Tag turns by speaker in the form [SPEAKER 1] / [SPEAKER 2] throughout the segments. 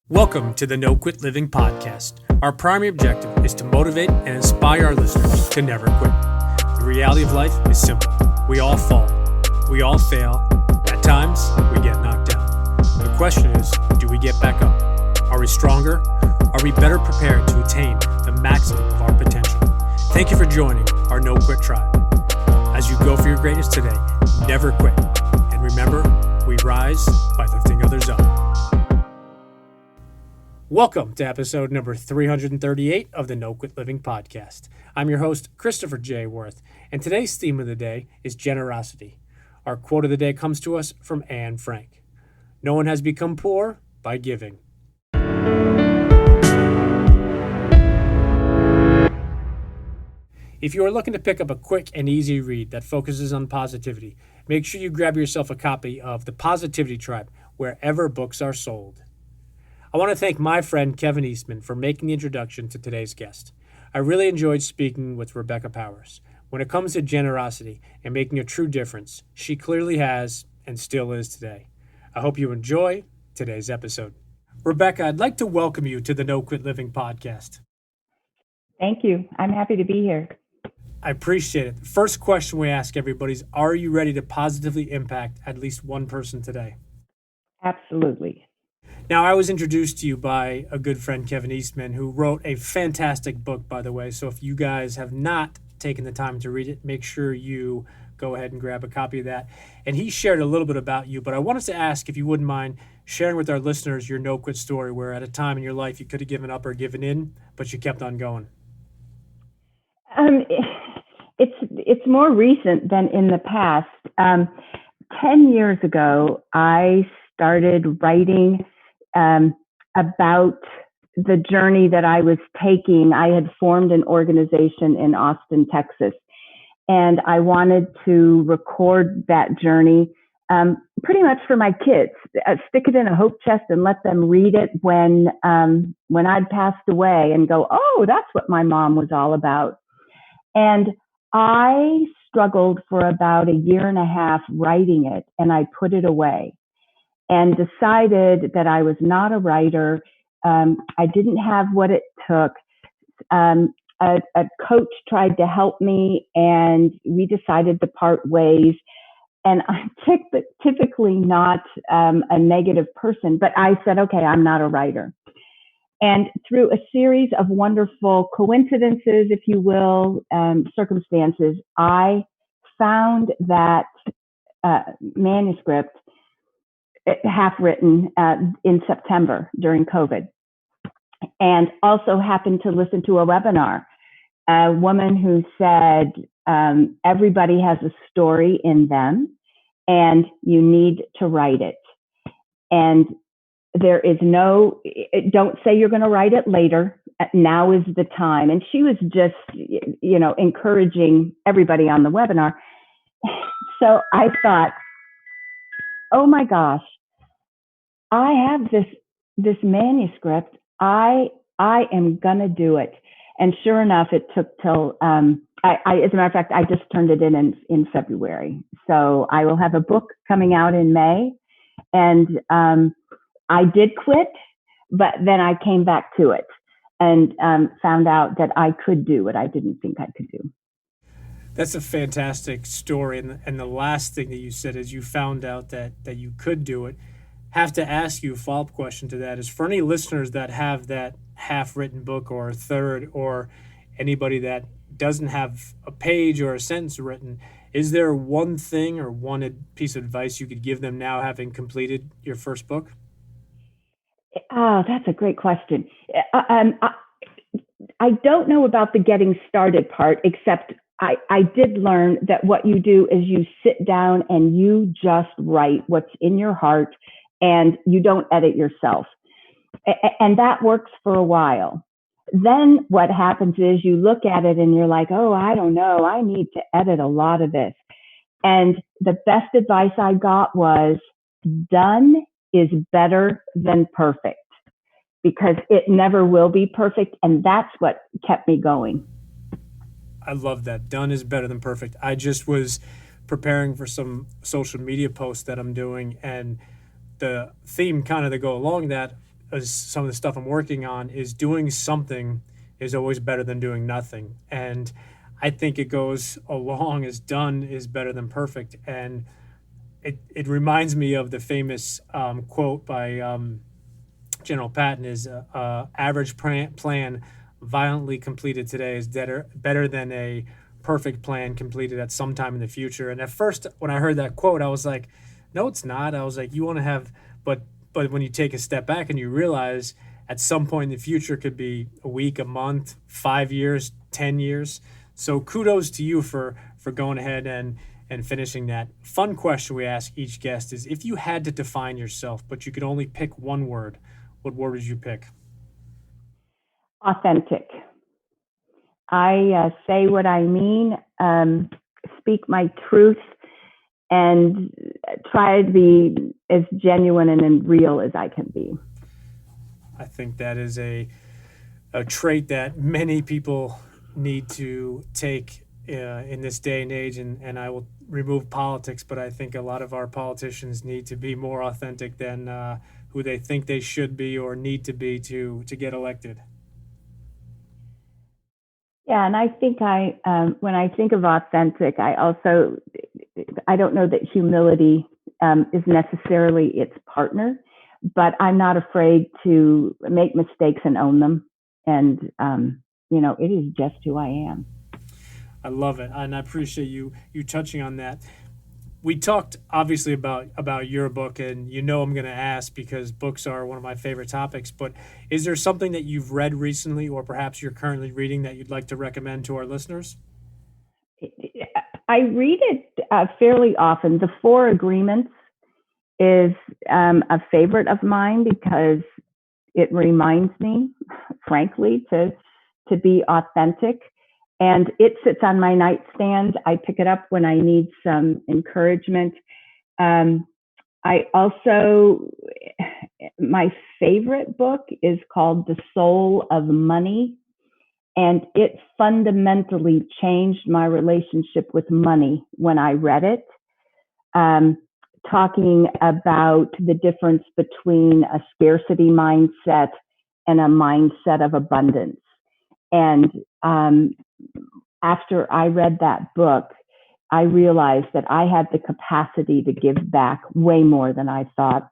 [SPEAKER 1] Welcome to the No Quit Living podcast. Our primary objective is to motivate and inspire our listeners to never quit. The reality of life is simple. We all fall. We all fail. At times, we get knocked down. The question is, do we get back up? Are we stronger? Are we better prepared to attain the maximum of our potential? Thank you for joining our No Quit tribe. As you go for your greatness today, never quit. And remember, we rise by lifting others up. Welcome to episode number 338 of the No Quit Living podcast. I'm your host, Christopher J. Worth, and today's theme of the day is generosity. Our quote of the day comes to us from Anne Frank. No one has become poor by giving. If you are looking to pick up a quick and easy read that focuses on positivity, make sure you grab yourself a copy of The Positivity Tribe wherever books are sold. I want to thank my friend Kevin Eastman for making the introduction to today's guest. I really enjoyed speaking with Rebecca Powers. When it comes to generosity and making a true difference, she clearly has and still is today. I hope you enjoy today's episode. Rebecca, I'd like to welcome you to the No Quit Living podcast.
[SPEAKER 2] Thank you. I'm happy to be here.
[SPEAKER 1] I appreciate it. The first question we ask everybody is, are you ready to positively impact at least one person today?
[SPEAKER 2] Absolutely.
[SPEAKER 1] Now, I was introduced to you by a good friend, Kevin Eastman, who wrote a fantastic book, by the way. So if you guys have not taken the time to read it, make sure you go ahead and grab a copy of that. And he shared a little bit about you, but I wanted to ask if you wouldn't mind sharing with our listeners your no-quit story, where at a time in your life you could have given up or given in, but you kept on going.
[SPEAKER 2] It's more recent than in the past. 10 years ago, I started writing about the journey that I was taking. I had formed an organization in Austin, Texas, and I wanted to record that journey pretty much for my kids, stick it in a hope chest and let them read it when I'd passed away and go, oh, that's what my mom was all about. And I struggled for about a year and a half writing it, and I put it away and decided that I was not a writer. I didn't have what it took. A coach tried to help me, and we decided to part ways. And I'm typically not a negative person, but I said, okay, I'm not a writer. And through a series of wonderful coincidences, if you will, circumstances, I found that manuscript half written in September during COVID, and also happened to listen to a webinar, a woman who said, everybody has a story in them and you need to write it. And there is don't say you're going to write it later. Now is the time. And she was just, encouraging everybody on the webinar. So I thought, oh my gosh, I have this manuscript. I am gonna do it. And sure enough, it took till as a matter of fact, I just turned it in February. So I will have a book coming out in May. And I did quit, but then I came back to it and found out that I could do what I didn't think I could do.
[SPEAKER 1] That's a fantastic story. And the last thing that you said is you found out that you could do it. Have to ask you a follow-up question to that is, for any listeners that have that half-written book or a third, or anybody that doesn't have a page or a sentence written, is there one thing or one piece of advice you could give them now, having completed your first book?
[SPEAKER 2] Oh, that's a great question. I don't know about the getting started part, except I did learn that what you do is you sit down and you just write what's in your heart, and you don't edit yourself. And that works for a while. Then what happens is you look at it and you're like, oh, I don't know, I need to edit a lot of this. And the best advice I got was, done is better than perfect, because it never will be perfect. And that's what kept me going.
[SPEAKER 1] I love that. Done is better than perfect. I just was preparing for some social media posts that I'm doing, and the theme kind of to go along that some of the stuff I'm working on is doing something is always better than doing nothing. And I think it goes along as done is better than perfect. And it reminds me of the famous quote by General Patton is average plan violently completed today is better than a perfect plan completed at some time in the future. And at first, when I heard that quote, I was like, no, it's not. I was like, you want to have, but when you take a step back and you realize at some point in the future could be a week, a month, 5 years, 10 years. So kudos to you for going ahead and finishing that. Fun question we ask each guest is if you had to define yourself, but you could only pick one word, what word would you pick?
[SPEAKER 2] Authentic. I say what I mean, speak my truth, and try to be as genuine and real as I can be.
[SPEAKER 1] I think that is a trait that many people need to take in this day and age. And I will remove politics, but I think a lot of our politicians need to be more authentic than who they think they should be or need to be to get elected.
[SPEAKER 2] Yeah, and I think when I think of authentic, I don't know that humility is necessarily its partner, but I'm not afraid to make mistakes and own them. And, it is just who I am.
[SPEAKER 1] I love it, and I appreciate you touching on that. We talked obviously about your book, and I'm going to ask because books are one of my favorite topics. But is there something that you've read recently, or perhaps you're currently reading that you'd like to recommend to our listeners?
[SPEAKER 2] I read it fairly often. The Four Agreements is a favorite of mine because it reminds me, frankly, to be authentic. And it sits on my nightstand. I pick it up when I need some encouragement. I also, my favorite book is called The Soul of Money. And it fundamentally changed my relationship with money when I read it, talking about the difference between a scarcity mindset and a mindset of abundance. And after I read that book, I realized that I had the capacity to give back way more than I thought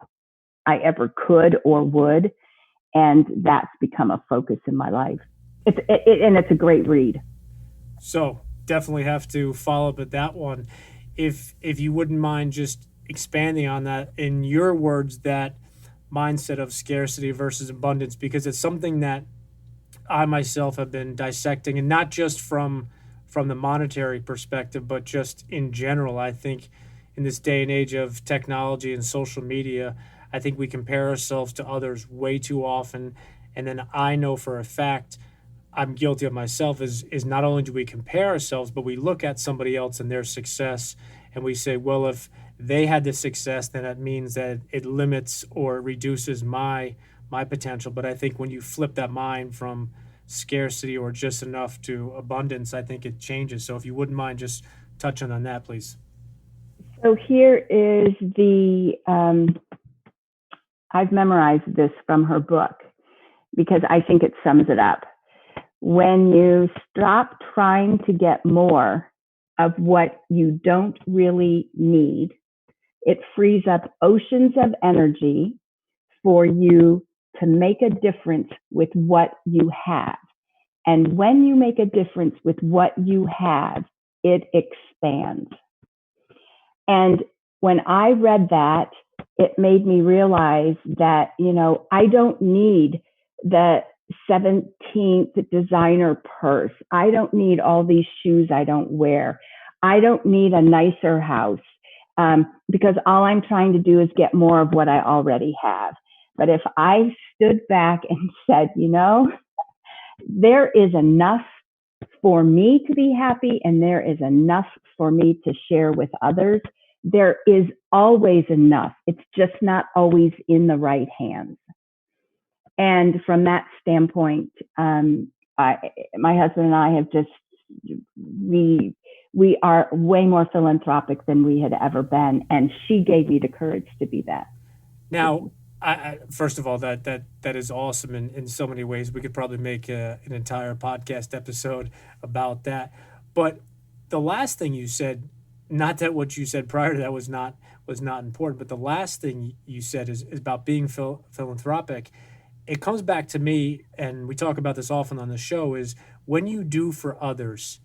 [SPEAKER 2] I ever could or would. And that's become a focus in my life. And it's a great read.
[SPEAKER 1] So definitely have to follow up with that one. If you wouldn't mind just expanding on that in your words, that mindset of scarcity versus abundance, because it's something that I myself have been dissecting, and not just from the monetary perspective, but just in general. I think in this day and age of technology and social media, I think we compare ourselves to others way too often. And then I know for a fact, I'm guilty of myself, is not only do we compare ourselves, but we look at somebody else and their success and we say, well, if they had this success, then that means that it limits or reduces my potential. But I think when you flip that mind from scarcity or just enough to abundance, I think it changes. So if you wouldn't mind just touching on that, please.
[SPEAKER 2] So here is I've memorized this from her book because I think it sums it up. When you stop trying to get more of what you don't really need, it frees up oceans of energy for you to make a difference with what you have. And when you make a difference with what you have, it expands. And when I read that, it made me realize that, I don't need the 17th designer purse. I don't need all these shoes I don't wear. I don't need a nicer house because all I'm trying to do is get more of what I already have. But if I stood back and said, there is enough for me to be happy and there is enough for me to share with others, there is always enough. It's just not always in the right hands. And from that standpoint, my husband and I have just, we are way more philanthropic than we had ever been. And she gave me the courage to be that.
[SPEAKER 1] Now, First of all, that is awesome in so many ways. We could probably make an entire podcast episode about that. But the last thing you said, not that what you said prior to that was not important, but the last thing you said is about being philanthropic. It comes back to me, and we talk about this often on the show, is when you do for others,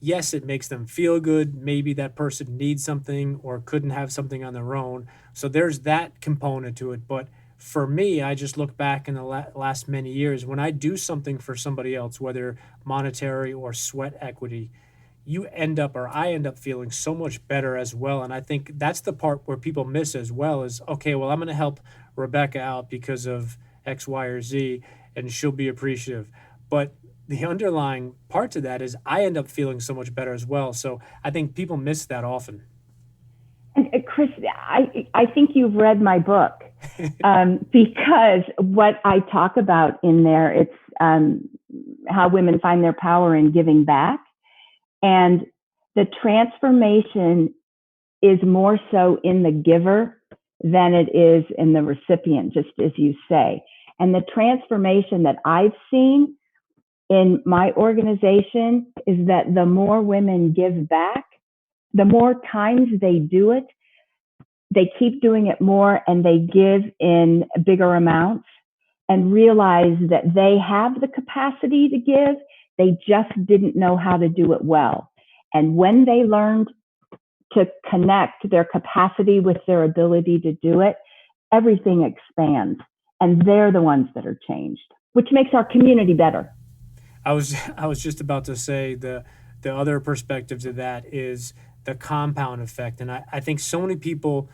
[SPEAKER 1] yes, it makes them feel good. Maybe that person needs something or couldn't have something on their own. So there's that component to it. But for me, I just look back in the last many years when I do something for somebody else, whether monetary or sweat equity, you end up or I end up feeling so much better as well. And I think that's the part where people miss as well is, okay, well, I'm going to help Rebecca out because of X, Y, or Z, and she'll be appreciative. But the underlying part to that is I end up feeling so much better as well. So I think people miss that often.
[SPEAKER 2] And Chris, I think you've read my book because what I talk about in there, it's how women find their power in giving back. And the transformation is more so in the giver than it is in the recipient, just as you say. And the transformation that I've seen in my organization is that the more women give back, the more times they do it, they keep doing it more and they give in bigger amounts and realize that they have the capacity to give. They just didn't know how to do it well. And when they learned to connect their capacity with their ability to do it, everything expands. And they're the ones that are changed, which makes our community better.
[SPEAKER 1] I was just about to say the other perspective to that is the compound effect. And I think so many people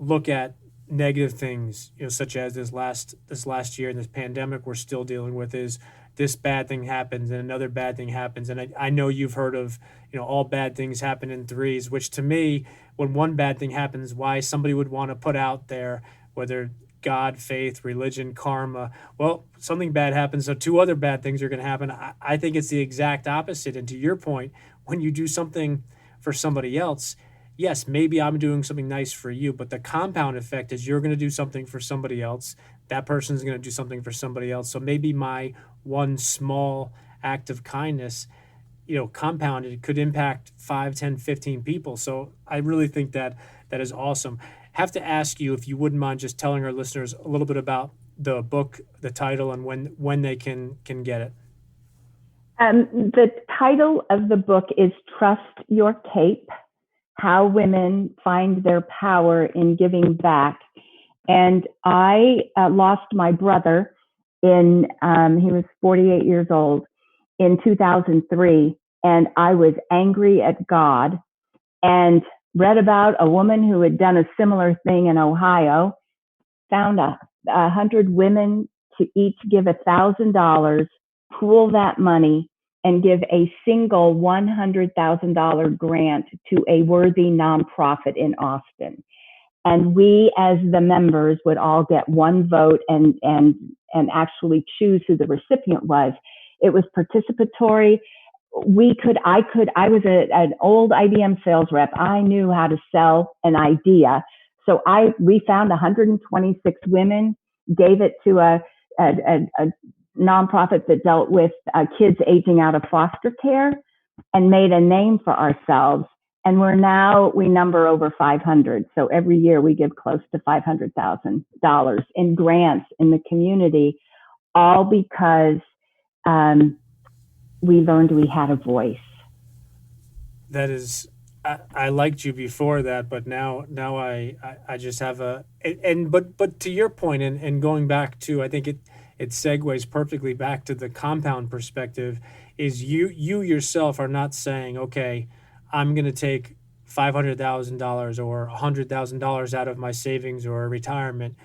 [SPEAKER 1] look at negative things, such as this last year and this pandemic we're still dealing with is this bad thing happens and another bad thing happens. And I know you've heard of, all bad things happen in threes, which to me, when one bad thing happens, why somebody would want to put out there, whether God, faith, religion, karma, well, something bad happens, so two other bad things are going to happen. I think it's the exact opposite. And to your point, when you do something for somebody else, yes, maybe I'm doing something nice for you, but the compound effect is you're going to do something for somebody else. That person's going to do something for somebody else. So maybe my one small act of kindness, compounded could impact 5, 10, 15 people. So I really think that is awesome. Have to ask you if you wouldn't mind just telling our listeners a little bit about the book, the title, and when they can get it.
[SPEAKER 2] The title of the book is Trust Your Cape: How Women Find Their Power in Giving Back. And I lost my brother he was 48 years old in 2003. And I was angry at God and read about a woman who had done a similar thing in Ohio, found 100 women to each give $1,000, pool that money, and give a single $100,000 grant to a worthy nonprofit in Austin. And we, as the members, would all get one vote and actually choose who the recipient was. It was participatory. I was an old IBM sales rep. I knew how to sell an idea. So we found 126 women, gave it to a nonprofit that dealt with kids aging out of foster care, and made a name for ourselves. And we number over 500. So every year we give close to $500,000 in grants in the community, all because we learned we had a voice.
[SPEAKER 1] That is, I liked you before that, but now I just have but to your point, and going back to, I think it segues perfectly back to the compound perspective, is you yourself are not saying, okay, I'm going to take $500,000 or $100,000 out of my savings or retirement.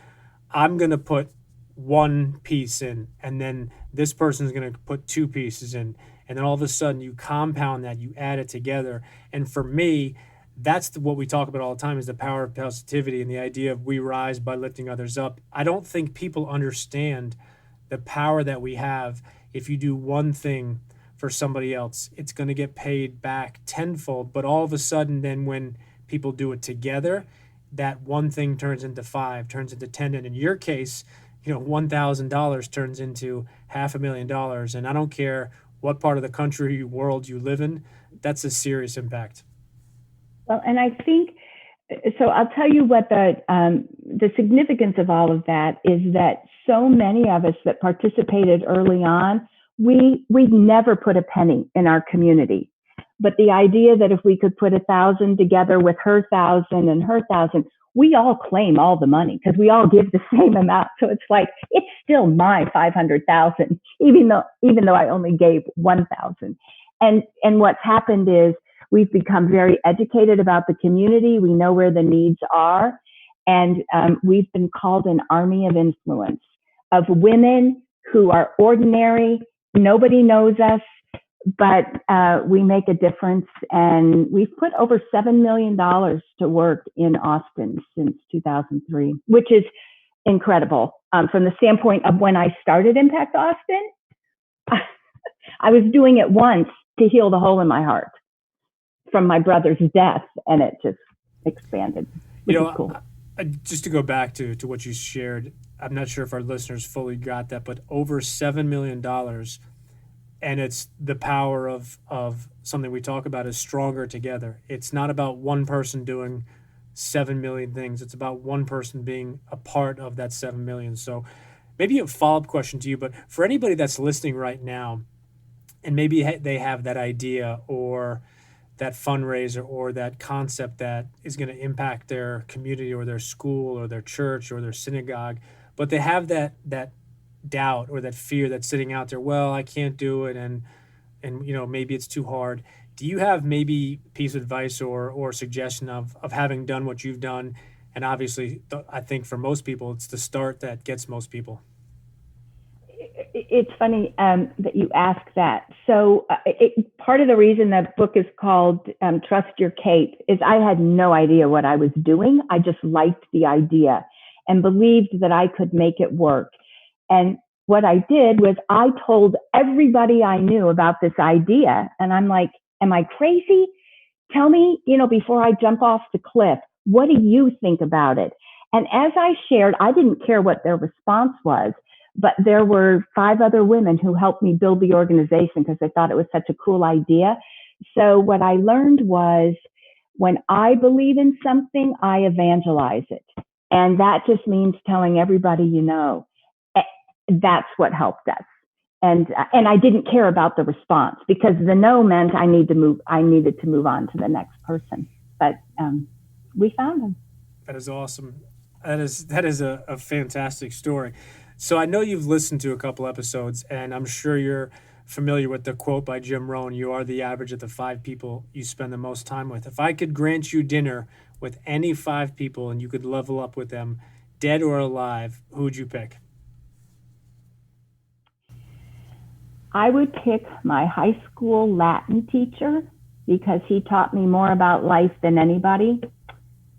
[SPEAKER 1] I'm going to put one piece in, and then this person's going to put two pieces in. And then all of a sudden you compound that, you add it together. And for me, that's what we talk about all the time, is the power of positivity and the idea of we rise by lifting others up. I don't think people understand the power that we have. If you do one thing for somebody else, it's going to get paid back tenfold. But all of a sudden, then when people do it together, that one thing turns into five, turns into 10. And in your case, $1,000 turns into $500,000. And I don't care what part of the country, world you live in, that's a serious impact.
[SPEAKER 2] Well, and I think, so I'll tell you what the significance of all of that is, that so many of us that participated early on, we never put a penny in our community. But the idea that if we could put 1,000 together with her 1,000 and her 1,000, we all claim all the money because we all give the same amount. So it's like, it's still my 500,000, even though I only gave 1,000. And what's happened is we've become very educated about the community. We know where the needs are. And we've been called an army of influence of women who are ordinary. Nobody knows us, but we make a difference. And we've put over $7 million to work in Austin since 2003, which is incredible. From the standpoint of when I started Impact Austin, I was doing it once to heal the hole in my heart from my brother's death, and it just expanded, which is cool.
[SPEAKER 1] Just to go back to what you shared, I'm not sure if our listeners fully got that, but over $7 million, and it's the power of something we talk about is stronger together. It's not about one person doing 7 million things. It's about one person being a part of that 7 million. So maybe a follow-up question to you, but for anybody that's listening right now, and maybe they have that idea or that fundraiser or that concept that is going to impact their community or their school or their church or their synagogue, but they have that doubt or that fear that's sitting out there, well, I can't do it, and maybe it's too hard. Do you have maybe a piece of advice or suggestion of having done what you've done? And obviously, I think for most people, it's the start that gets most people.
[SPEAKER 2] It's funny that you ask that. So part of the reason that book is called Trust Your Kate is I had no idea what I was doing. I just liked the idea and believed that I could make it work. And what I did was I told everybody I knew about this idea. And I'm like, am I crazy? Tell me, before I jump off the cliff, what do you think about it? And as I shared, I didn't care what their response was. But there were 5 other women who helped me build the organization because they thought it was such a cool idea. So what I learned was when I believe in something, I evangelize it. And that just means telling everybody That's what helped us. And I didn't care about the response because the no meant I needed to move on to the next person. But we found them.
[SPEAKER 1] That is awesome. That is a fantastic story. So I know you've listened to a couple episodes, and I'm sure you're familiar with the quote by Jim Rohn, you are the average of the 5 people you spend the most time with. If I could grant you dinner with any 5 people and you could level up with them, dead or alive, who would you pick?
[SPEAKER 2] I would pick my high school Latin teacher because he taught me more about life than anybody.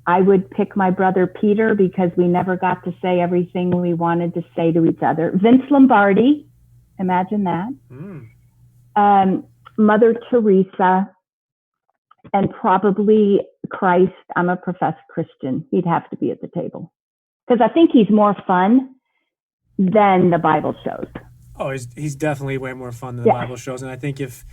[SPEAKER 2] I would pick my brother Peter because we never got to say everything we wanted to say to each other. Vince Lombardi, imagine that. Mother Teresa, and probably Christ. I'm a professed Christian. He'd have to be at the table because I think he's more fun than the Bible shows.
[SPEAKER 1] Oh, he's definitely way more fun than the Bible shows. And I think if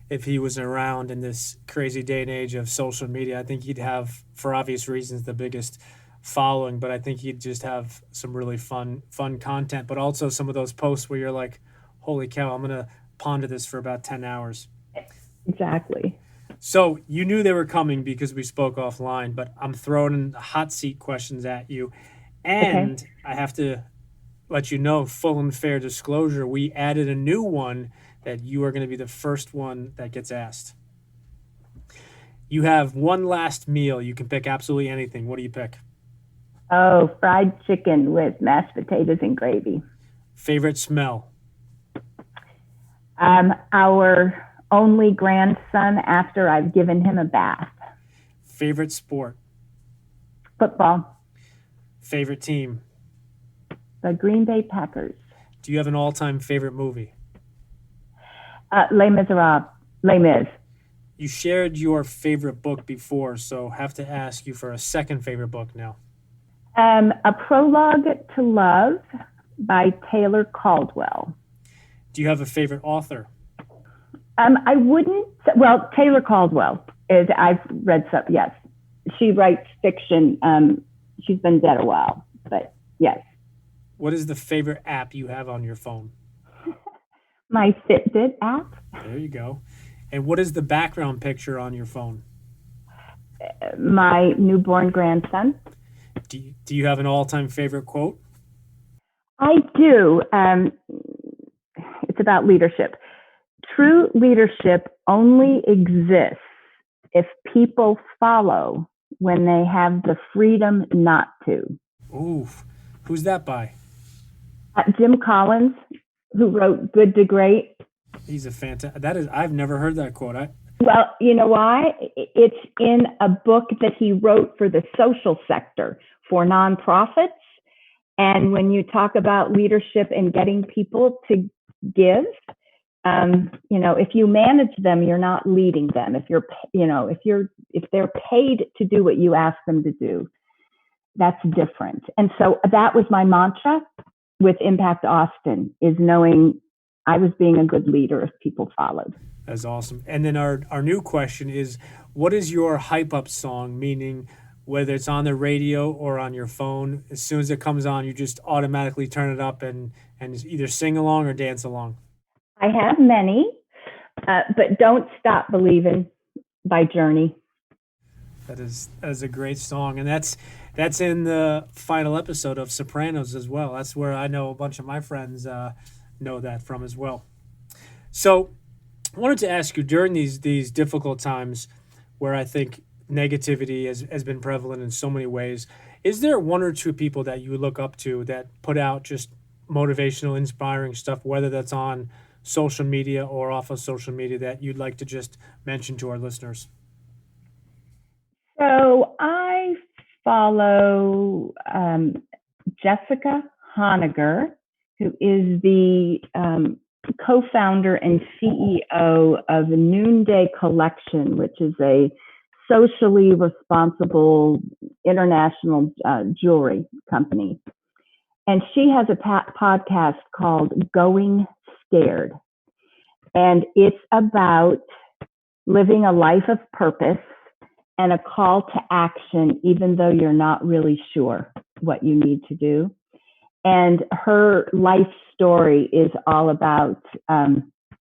[SPEAKER 1] he was around in this crazy day and age of social media, I think he'd have, for obvious reasons, the biggest following. But I think he'd just have some really fun content, but also some of those posts where you're like, holy cow, I'm going to ponder this for about 10 hours.
[SPEAKER 2] Exactly.
[SPEAKER 1] So you knew they were coming because we spoke offline, but I'm throwing in hot seat questions at you. And okay. I have to let you know, full and fair disclosure, we added a new one that you are going to be the first one that gets asked. You have one last meal. You can pick absolutely anything. What do you pick?
[SPEAKER 2] Oh, fried chicken with mashed potatoes and gravy.
[SPEAKER 1] Favorite smell?
[SPEAKER 2] Our only grandson after I've given him a bath.
[SPEAKER 1] Favorite sport?
[SPEAKER 2] Football.
[SPEAKER 1] Favorite team?
[SPEAKER 2] The Green Bay Packers.
[SPEAKER 1] Do you have an all-time favorite movie?
[SPEAKER 2] Les Miserables. Les Mis.
[SPEAKER 1] You shared your favorite book before, so have to ask you for a second favorite book now.
[SPEAKER 2] A Prologue to Love by Taylor Caldwell.
[SPEAKER 1] Do you have a favorite author?
[SPEAKER 2] I wouldn't, well, Taylor Caldwell is, I've read some, yes. She writes fiction. She's been dead a while, but yes.
[SPEAKER 1] What is the favorite app you have on your phone?
[SPEAKER 2] My Fitbit app.
[SPEAKER 1] There you go. And what is the background picture on your phone?
[SPEAKER 2] My newborn grandson.
[SPEAKER 1] Do you have an all-time favorite quote?
[SPEAKER 2] I do. It's about leadership. True leadership only exists if people follow when they have the freedom not to.
[SPEAKER 1] Ooh, who's that by?
[SPEAKER 2] Jim Collins, who wrote Good to Great.
[SPEAKER 1] He's a fantastic. I've never heard that quote.
[SPEAKER 2] Well, you know why? It's in a book that he wrote for the social sector, for nonprofits. And when you talk about leadership and getting people to give, if you manage them, you're not leading them. If they're paid to do what you ask them to do, that's different. And so that was my mantra with Impact Austin, is knowing I was being a good leader if people followed.
[SPEAKER 1] That's awesome. And then our new question is, what is your hype up song? Meaning, whether it's on the radio or on your phone, as soon as it comes on, you just automatically turn it up and either sing along or dance along.
[SPEAKER 2] I have many, but Don't Stop Believing by Journey.
[SPEAKER 1] That is a great song, and that's in the final episode of Sopranos as well. That's where I know a bunch of my friends know that from as well. So I wanted to ask you, during these difficult times where I think negativity has been prevalent in so many ways, is there one or two people that you look up to that put out just motivational, inspiring stuff, whether that's on social media or off of social media, that you'd like to just mention to our listeners?
[SPEAKER 2] So I follow Jessica Honegger, who is the co-founder and CEO of the Noonday Collection, which is a socially responsible international jewelry company. And she has a podcast called Going Scared. And it's about living a life of purpose and a call to action, even though you're not really sure what you need to do. And her life story is all about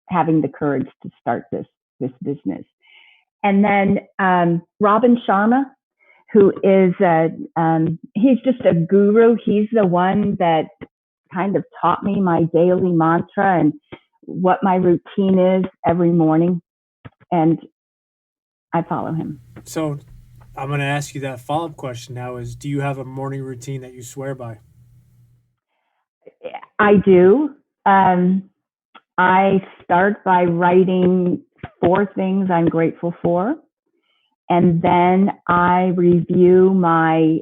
[SPEAKER 2] having the courage to start this business. And then Robin Sharma, who is he's just a guru. He's the one that kind of taught me my daily mantra and what my routine is every morning. And I follow him.
[SPEAKER 1] So I'm going to ask you that follow-up question now is, do you have a morning routine that you swear by?
[SPEAKER 2] I do. I start by writing 4 things I'm grateful for. And then I review my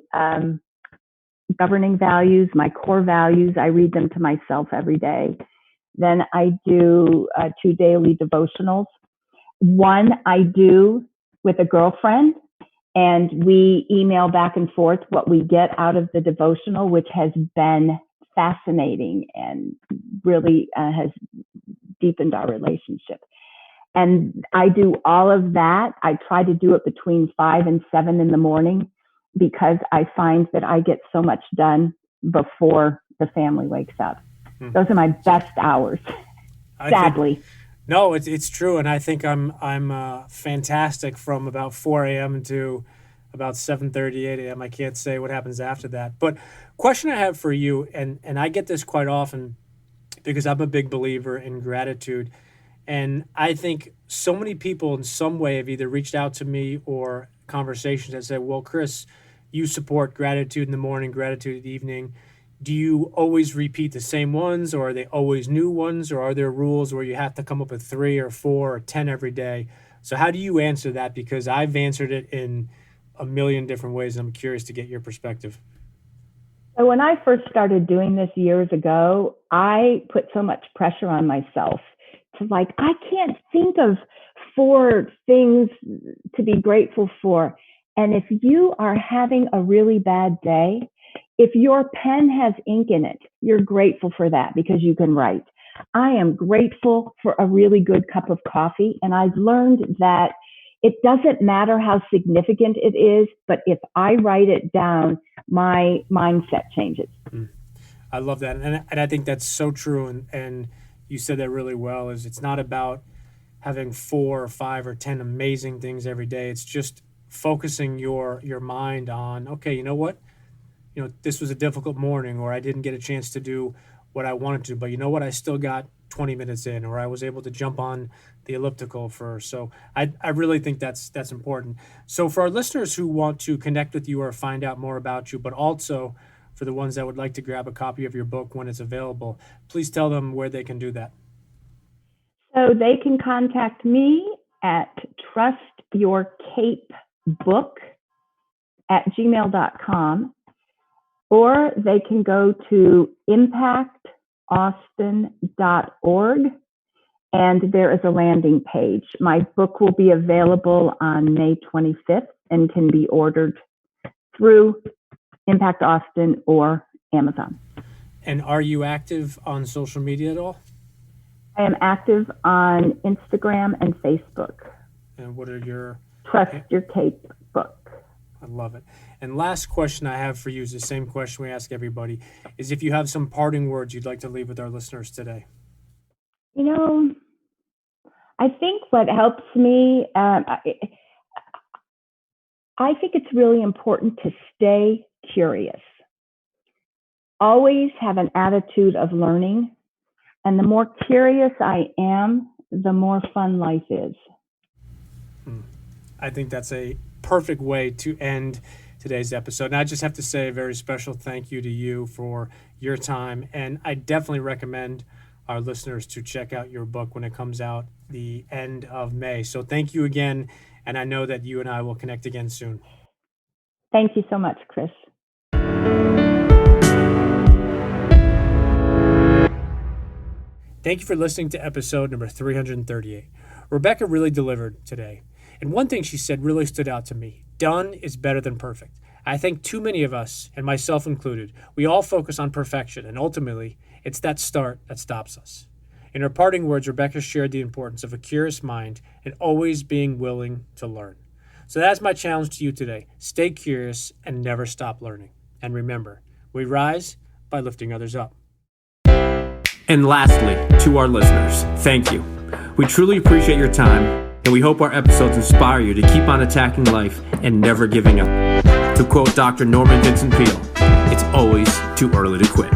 [SPEAKER 2] governing values, my core values. I read them to myself every day. Then I do 2 daily devotionals. One I do with a girlfriend, and we email back and forth what we get out of the devotional, which has been fascinating and really has deepened our relationship. And I do all of that. I try to do it between 5 and 7 in the morning, because I find that I get so much done before the family wakes up. Those are my best hours, sadly.
[SPEAKER 1] No, it's true, and I think I'm fantastic from about 4 a.m. to about 7:30, 8 a.m. I can't say what happens after that. But question I have for you, and I get this quite often because I'm a big believer in gratitude, and I think so many people in some way have either reached out to me or conversations that say, well, Chris, you support gratitude in the morning, gratitude in the evening. Do you always repeat the same ones, or are they always new ones, or are there rules where you have to come up with 3 or 4 or 10 every day? So how do you answer that? Because I've answered it in a million different ways, and I'm curious to get your perspective.
[SPEAKER 2] So when I first started doing this years ago, I put so much pressure on myself to I can't think of 4 things to be grateful for. And if you are having a really bad day, if your pen has ink in it, you're grateful for that because you can write. I am grateful for a really good cup of coffee. And I've learned that it doesn't matter how significant it is, but if I write it down, my mindset changes.
[SPEAKER 1] I love that. And I think that's so true. And you said that really well, is it's not about having 4 or 5 or 10 amazing things every day. It's just focusing your mind on, okay, you know what? This was a difficult morning, or I didn't get a chance to do what I wanted to, but you know what? I still got 20 minutes in, or I was able to jump on the elliptical first. So I really think that's important. So for our listeners who want to connect with you or find out more about you, but also for the ones that would like to grab a copy of your book when it's available, please tell them where they can do that.
[SPEAKER 2] So they can contact me at trustyourcapebook@gmail.com, or they can go to impactaustin.org, and there is a landing page. My book will be available on May 25th and can be ordered through Impact Austin or Amazon.
[SPEAKER 1] And are you active on social media at all?
[SPEAKER 2] I am active on Instagram and Facebook.
[SPEAKER 1] And what are your...
[SPEAKER 2] Trust Your Cape Book.
[SPEAKER 1] I love it. And last question I have for you is the same question we ask everybody, is if you have some parting words you'd like to leave with our listeners today.
[SPEAKER 2] I think what helps me, I think it's really important to stay curious. Always have an attitude of learning. And the more curious I am, the more fun life is.
[SPEAKER 1] I think that's a perfect way to end today's episode. And I just have to say a very special thank you to you for your time. And I definitely recommend our listeners to check out your book when it comes out the end of May. So thank you again. And I know that you and I will connect again soon.
[SPEAKER 2] Thank you so much, Chris.
[SPEAKER 1] Thank you for listening to episode number 338. Rebecca really delivered today. And one thing she said really stood out to me. Done is better than perfect. I think too many of us, and myself included, we all focus on perfection, and ultimately, it's that start that stops us. In her parting words, Rebecca shared the importance of a curious mind and always being willing to learn. So that's my challenge to you today. Stay curious and never stop learning. And remember, we rise by lifting others up. And lastly, to our listeners, thank you. We truly appreciate your time, and we hope our episodes inspire you to keep on attacking life and never giving up. To quote Dr. Norman Vincent Peale, it's always too early to quit.